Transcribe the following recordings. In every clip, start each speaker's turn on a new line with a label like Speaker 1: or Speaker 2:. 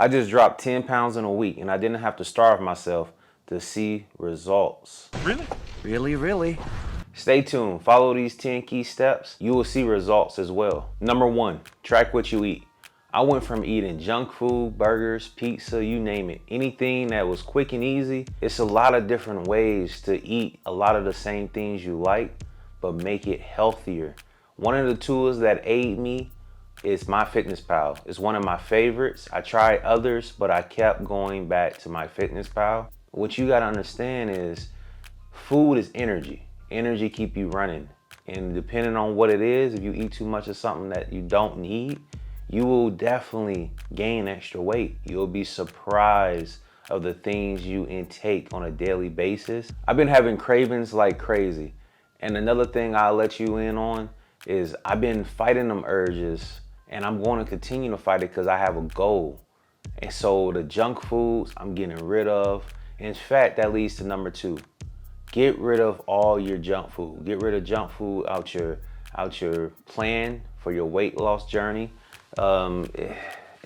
Speaker 1: I just dropped 10 pounds in a week and I didn't have to starve myself to see results.
Speaker 2: Really?
Speaker 3: Really, really?
Speaker 1: Stay tuned. Follow these 10 key steps. You will see results as well. Number 1, track what you eat. I went from eating junk food, burgers, pizza, you name it. Anything that was quick and easy. It's a lot of different ways to eat a lot of the same things you like, but make it healthier. One of the tools that aid me is MyFitnessPal. It's one of my favorites. I tried others, but I kept going back to MyFitnessPal. What you gotta understand is food is energy. Energy keep you running. And depending on what it is, if you eat too much of something that you don't need, you will definitely gain extra weight. You'll be surprised of the things you intake on a daily basis. I've been having cravings like crazy. And another thing I'll let you in on is I've been fighting them urges, and I'm going to continue to fight it because I have a goal. And so the junk foods I'm getting rid of. In fact, that leads to number 2. Get rid of all your junk food. Get rid of junk food out your plan for your weight loss journey. The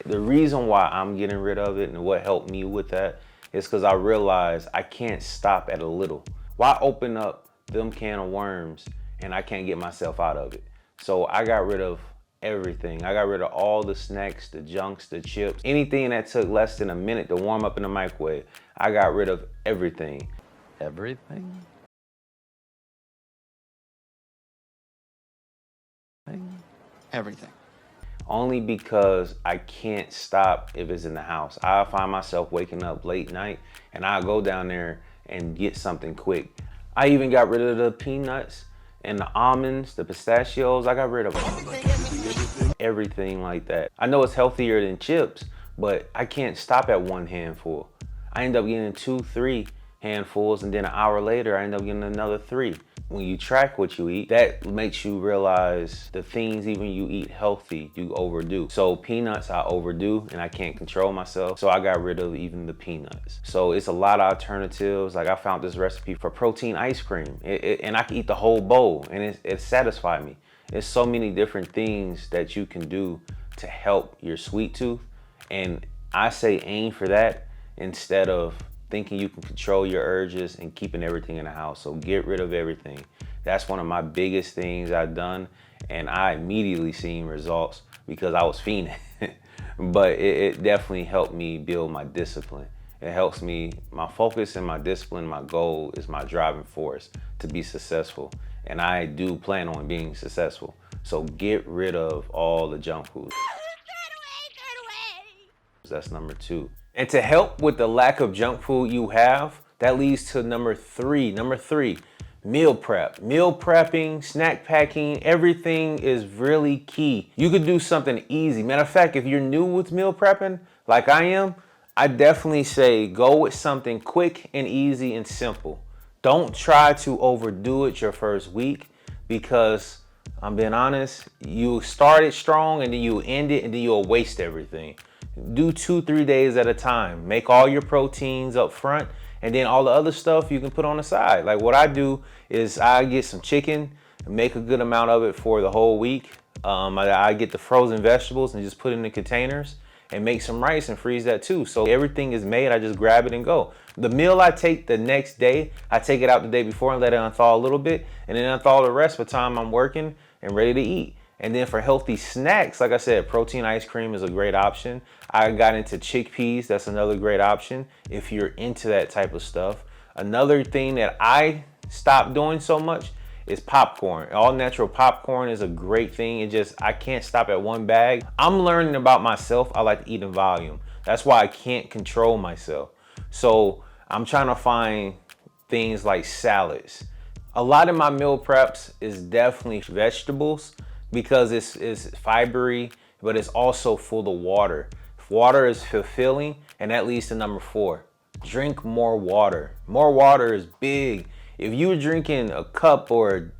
Speaker 1: reason why I'm getting rid of it and what helped me with that is because I realized I can't stop at a little. Why open up them can of worms and I can't get myself out of it? So I got rid of everything. I got rid of all the snacks, the junks, the chips, anything that took less than a minute to warm up in the microwave. I got rid of everything.
Speaker 3: Everything?
Speaker 2: Everything.
Speaker 1: Only because I can't stop if it's in the house. I find myself waking up late night and I'll go down there and get something quick. I even got rid of the peanuts and the almonds, the pistachios. I got rid of everything like that. I know it's healthier than chips, but I can't stop at one handful. I end up getting 2, 3 handfuls, and then an hour later, I end up getting another 3. When you track what you eat, that makes you realize the things even you eat healthy, you overdo. So peanuts, I overdo and I can't control myself. So I got rid of even the peanuts. So it's a lot of alternatives. Like I found this recipe for protein ice cream and I can eat the whole bowl and it satisfied me. There's so many different things that you can do to help your sweet tooth. And I say aim for that instead of thinking you can control your urges and keeping everything in the house. So get rid of everything. That's one of my biggest things I've done, and I immediately seen results because I was fiending. But it definitely helped me build my discipline. It helps me, my focus and my discipline, my goal is my driving force to be successful. And I do plan on being successful. So get rid of all the junk food. That's number 2. And to help with the lack of junk food you have, that leads to number 3. Number 3, meal prep. Meal prepping, snack packing, everything is really key. You could do something easy. Matter of fact, if you're new with meal prepping, like I am, I definitely say go with something quick and easy and simple. Don't try to overdo it your first week because I'm being honest, you start it strong and then you end it and then you'll waste everything. Do 2-3 days at a time. Make all your proteins up front and then all the other stuff you can put on the side. Like what I do is I get some chicken and make a good amount of it for the whole week. I get the frozen vegetables and just put it in the containers and make some rice and freeze that too. So everything is made, I just grab it and go. The meal I take the next day, I take it out the day before and let it unthaw a little bit and then unthaw the rest by the time I'm working and ready to eat. And then for healthy snacks, like I said, protein ice cream is a great option. I got into chickpeas, that's another great option if you're into that type of stuff. Another thing that I stopped doing so much is popcorn. All natural popcorn is a great thing. I can't stop at one bag. I'm learning about myself. I like to eat in volume. That's why I can't control myself. So I'm trying to find things like salads. A lot of my meal preps is definitely vegetables because it's fibery, but it's also full of water. Water is fulfilling, and that leads to number 4. Drink more water. More water is big. If you're drinking a cup or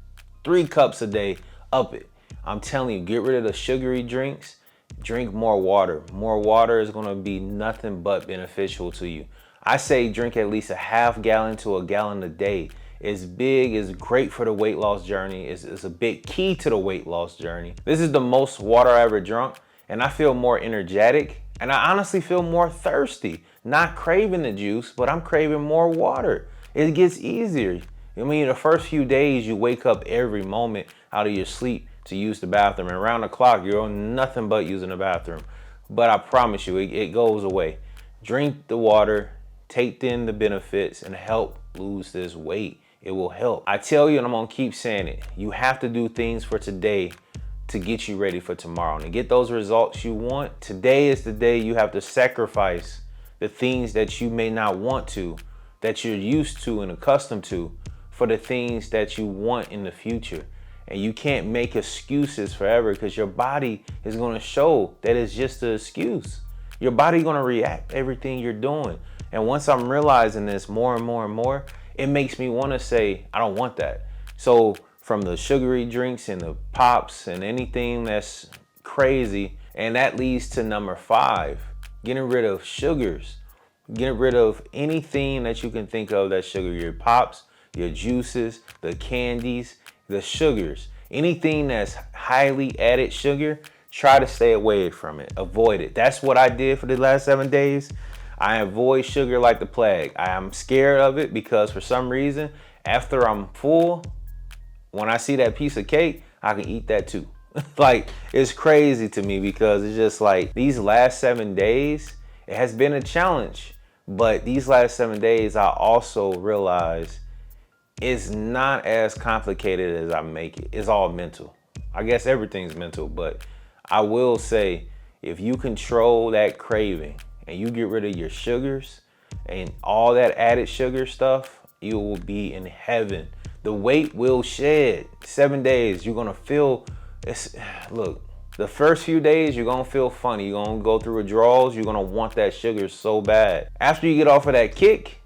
Speaker 1: 3 cups a day, up it. I'm telling you, get rid of the sugary drinks, drink more water. More water is gonna be nothing but beneficial to you. I say drink at least a half gallon to a gallon a day. It's big, it's great for the weight loss journey. It's a big key to the weight loss journey. This is the most water I ever drunk, and I feel more energetic And I honestly feel more thirsty, not craving the juice, but I'm craving more water. It gets easier. I mean, the first few days you wake up every moment out of your sleep to use the bathroom, and around the clock you're on nothing but using the bathroom. But I promise you, it goes away. Drink the water, take in the benefits, and help lose this weight. It will help. I tell you, and I'm gonna keep saying it, you have to do things for today to get you ready for tomorrow. And to get those results you want, today is the day you have to sacrifice the things that you may not want to, that you're used to and accustomed to, for the things that you want in the future. And you can't make excuses forever, because your body is gonna show that it's just an excuse. Your body gonna react to everything you're doing. And once I'm realizing this more and more and more, it makes me wanna say, I don't want that. So from the sugary drinks and the pops and anything that's crazy, and that leads to number 5, getting rid of sugars. Getting rid of anything that you can think of that's sugar, your pops, your juices, the candies, the sugars. Anything that's highly added sugar, try to stay away from it, avoid it. That's what I did for the last 7 days. I avoid sugar like the plague. I am scared of it because for some reason, after I'm full, when I see that piece of cake, I can eat that too. Like, it's crazy to me because it's just like these last 7 days, it has been a challenge. But these last 7 days, I also realized it's not as complicated as I make it. It's all mental. I guess everything's mental, but I will say, if you control that craving and you get rid of your sugars and all that added sugar stuff, you will be in heaven. The weight will shed. 7 days, you're gonna feel, look, the first few days, you're gonna feel funny. You're gonna go through withdrawals. You're gonna want that sugar so bad. After you get off of that kick,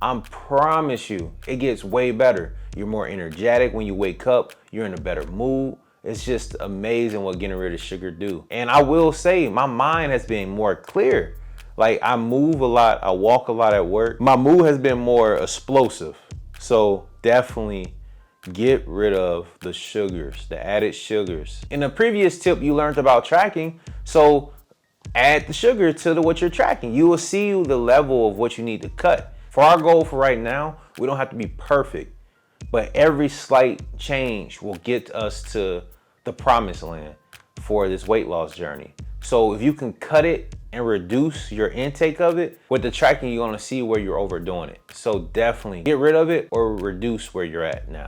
Speaker 1: I promise you, it gets way better. You're more energetic when you wake up. You're in a better mood. It's just amazing what getting rid of sugar do. And I will say, my mind has been more clear. Like, I move a lot, I walk a lot at work. My mood has been more explosive. So definitely get rid of the sugars, the added sugars. In the previous tip, you learned about tracking. So add the sugar to what you're tracking. You will see the level of what you need to cut. For our goal for right now, we don't have to be perfect, but every slight change will get us to the promised land for this weight loss journey. So if you can cut it and reduce your intake of it, with the tracking, you're gonna see where you're overdoing it. So definitely get rid of it or reduce where you're at now.